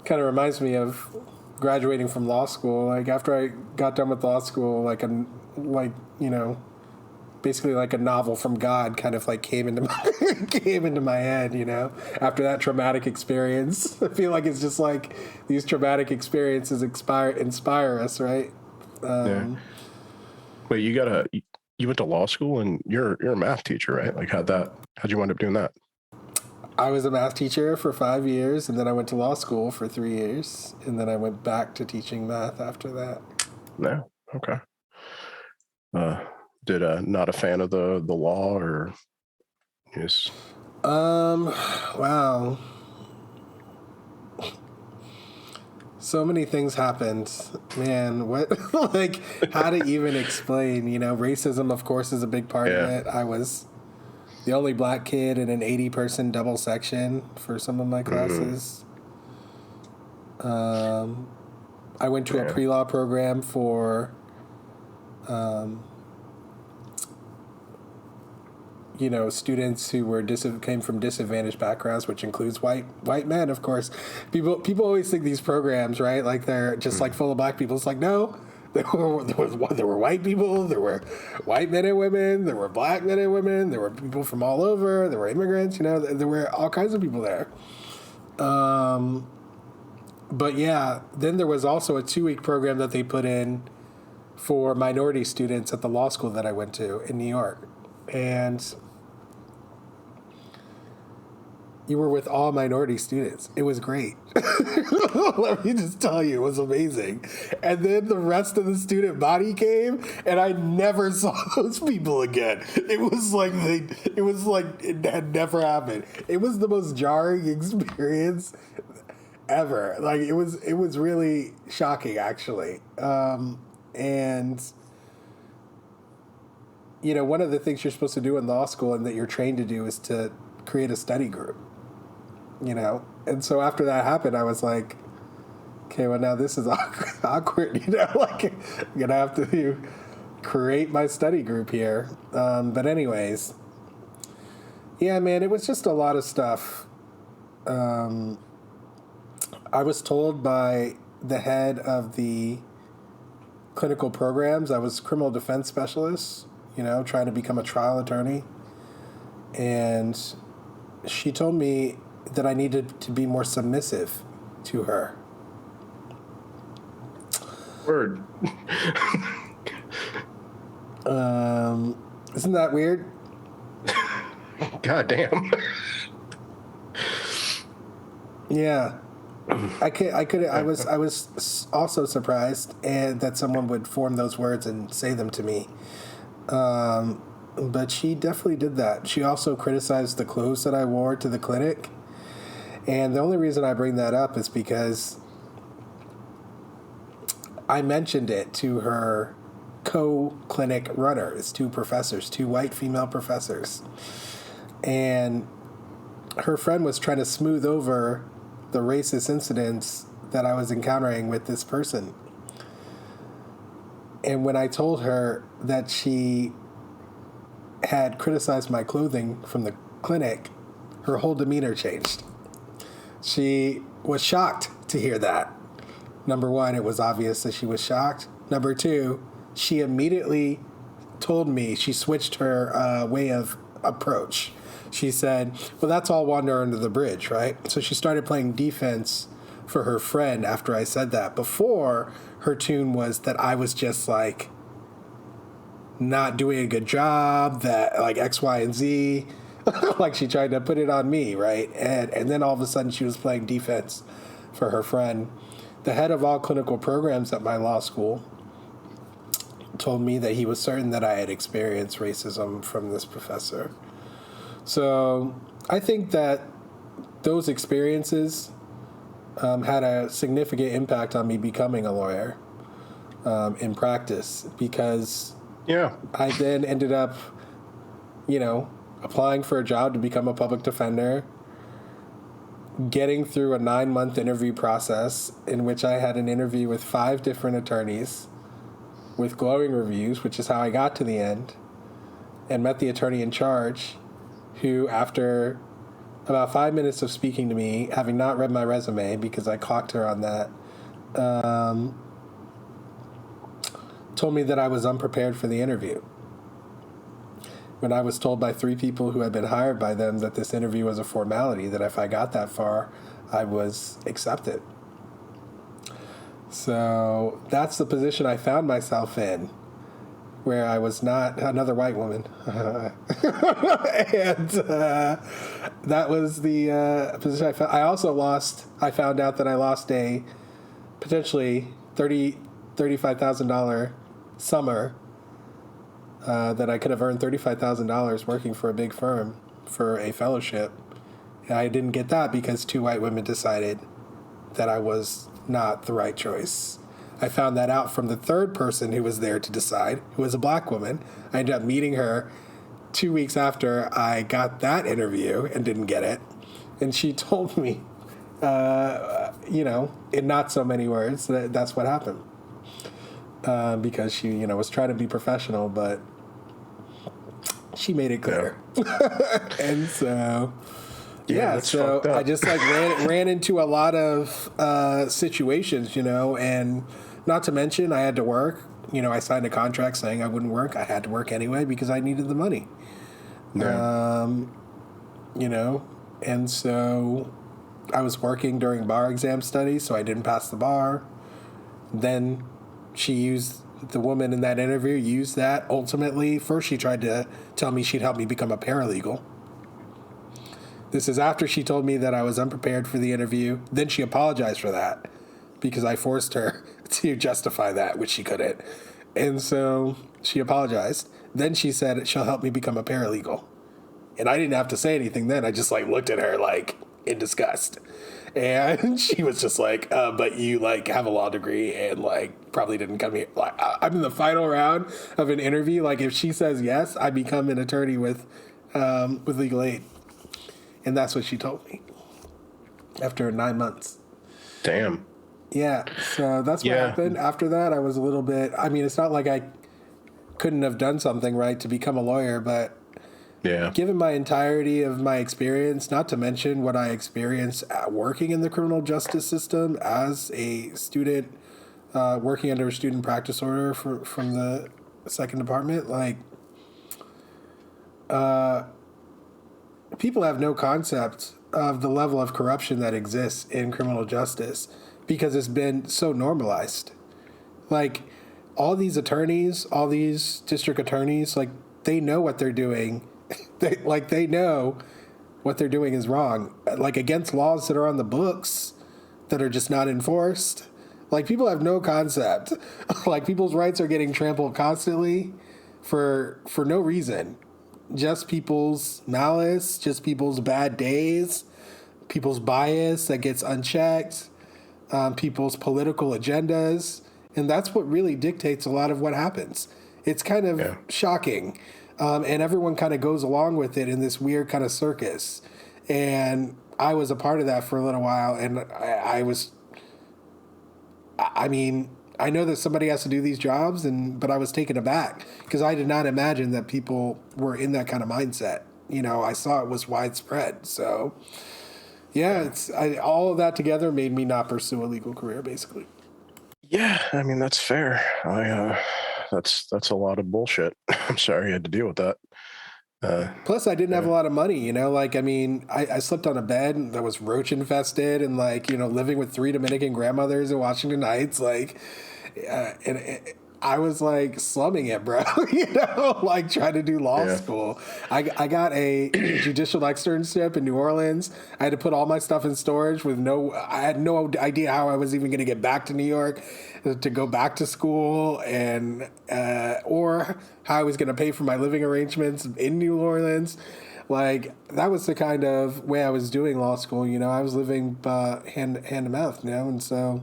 kind of reminds me of graduating from law school. Like after I got done with law school, basically like a novel from God kind of like came into my head, after that traumatic experience. I feel like it's just like these traumatic experiences inspire us, right? Yeah. Wait, you went to law school and you're a math teacher, right? Like how'd you wind up doing that? I was a math teacher for 5 years, and then I went to law school for 3 years, and then I went back to teaching math after that. No. Okay. Not a fan of the law, or yes? Wow. So many things happened, man. What, like, how to even explain? Racism, of course, is a big part of it. I was the only black kid in an 80-person double section for some of my classes. I went to a pre-law program for, students who came from disadvantaged backgrounds, which includes white men, of course. People always think these programs, right? Like they're just like full of black people. It's like, no. There were white people, there were white men and women, there were black men and women, there were people from all over, there were immigrants, there were all kinds of people there. But yeah, then there was also a 2-week program that they put in for minority students at the law school that I went to in New York. And you were with all minority students. It was great. Let me just tell you, it was amazing. And then the rest of the student body came, and I never saw those people again. It was like it had never happened. It was the most jarring experience ever. Like it was really shocking, actually. And one of the things you're supposed to do in law school and that you're trained to do is to create a study group. And so after that happened, I was like, okay, well, now this is awkward, like I'm going to have to create my study group here. But anyways, yeah, man, it was just a lot of stuff. I was told by the head of the clinical programs, I was criminal defense specialist, trying to become a trial attorney. And she told me that I needed to be more submissive to her. Word. Isn't that weird? God damn. Yeah. I was also surprised that someone would form those words and say them to me. But she definitely did that. She also criticized the clothes that I wore to the clinic. And the only reason I bring that up is because I mentioned it to her co-clinic runners, 2 professors, 2 white female professors. And her friend was trying to smooth over the racist incidents that I was encountering with this person. And when I told her that she had criticized my clothing from the clinic, her whole demeanor changed. She was shocked to hear that. Number 1, it was obvious that she was shocked. Number 2, she immediately told me, she switched her way of approach. She said, well, that's all water under the bridge, right? So she started playing defense for her friend after I said that. Before, her tune was that I was just like not doing a good job, that like X, Y, and Z. Like she tried to put it on me, right? And then all of a sudden she was playing defense for her friend. The head of all clinical programs at my law school told me that he was certain that I had experienced racism from this professor. So I think that those experiences had a significant impact on me becoming a lawyer in practice, because I then ended up, applying for a job to become a public defender, getting through a 9-month interview process in which I had an interview with 5 different attorneys with glowing reviews, which is how I got to the end, and met the attorney in charge, who, after about 5 minutes of speaking to me, having not read my resume because I clocked her on that, told me that I was unprepared for the interview. When I was told by 3 people who had been hired by them that this interview was a formality, that if I got that far, I was accepted. So that's the position I found myself in, where I was not another white woman. And that was the position I found. I found out that I lost a potentially $35,000 summer that I could have earned $35,000 working for a big firm for a fellowship. And I didn't get that because 2 white women decided that I was not the right choice. I found that out from the 3rd person who was there to decide, who was a black woman. I ended up meeting her 2 weeks after I got that interview and didn't get it. And she told me, in not so many words, that's what happened. Because she, was trying to be professional, but she made it clear. Yeah. And so... Yeah, so I just ran into a lot of situations, and not to mention I had to work. I signed a contract saying I wouldn't work. I had to work anyway because I needed the money. Yeah. And so I was working during bar exam studies, so I didn't pass the bar. Then the woman in that interview used that ultimately. First, she tried to tell me she'd help me become a paralegal. This is after she told me that I was unprepared for the interview. Then she apologized for that because I forced her to justify that, which she couldn't. And so she apologized. Then she said she'll help me become a paralegal. And I didn't have to say anything then. I just looked at her in disgust. And she was just but you have a law degree and probably didn't come here. I'm in the final round of an interview. If she says yes, I become an attorney with legal aid. And that's what she told me after 9 months. Damn. Yeah. So that's what happened. After that, I was a little bit, it's not like I couldn't have done something right to become a lawyer, but given my entirety of my experience, not to mention what I experienced working in the criminal justice system as a student, working under a student practice order from the 2nd Department, people have no concept of the level of corruption that exists in criminal justice because it's been so normalized. All these attorneys, all these district attorneys, they know what they're doing. They know what they're doing is wrong. Against laws that are on the books that are just not enforced. People have no concept. People's rights are getting trampled constantly for no reason. Just people's malice, just people's bad days, people's bias that gets unchecked, people's political agendas. And that's what really dictates a lot of what happens. It's kind of shocking. And everyone kind of goes along with it in this weird kind of circus. And I was a part of that for a little while. And I know that somebody has to do these jobs, but I was taken aback because I did not imagine that people were in that kind of mindset. I saw it was widespread. So, all of that together made me not pursue a legal career, basically. Yeah, that's fair. That's a lot of bullshit. I'm sorry you had to deal with that. Plus, I didn't have a lot of money, I slept on a bed that was roach infested and living with 3 Dominican grandmothers in Washington Heights, and I was slumming it, bro, trying to do law school. I got a judicial externship in New Orleans. I had to put all my stuff in storage I had no idea how I was even going to get back to New York to go back to school or how I was going to pay for my living arrangements in New Orleans. That was the kind of way I was doing law school. I was living hand to mouth, and so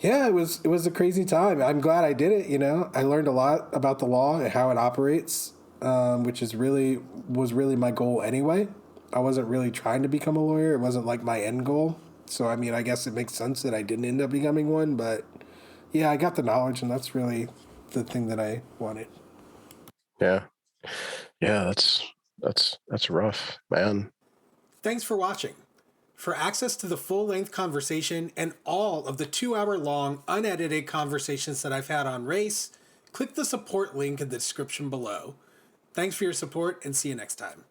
yeah, it was a crazy time. I'm glad I did it. I learned a lot about the law and how it operates, which was really my goal anyway. I wasn't really trying to become a lawyer. It wasn't my end goal. So, I guess it makes sense that I didn't end up becoming one. But, yeah, I got the knowledge, and that's really the thing that I wanted. Yeah. Yeah, that's That's rough, man. Thanks for watching. For access to the full-length conversation and all of the 2-hour-long unedited conversations that I've had on race, click the support link in the description below. Thanks for your support and see you next time.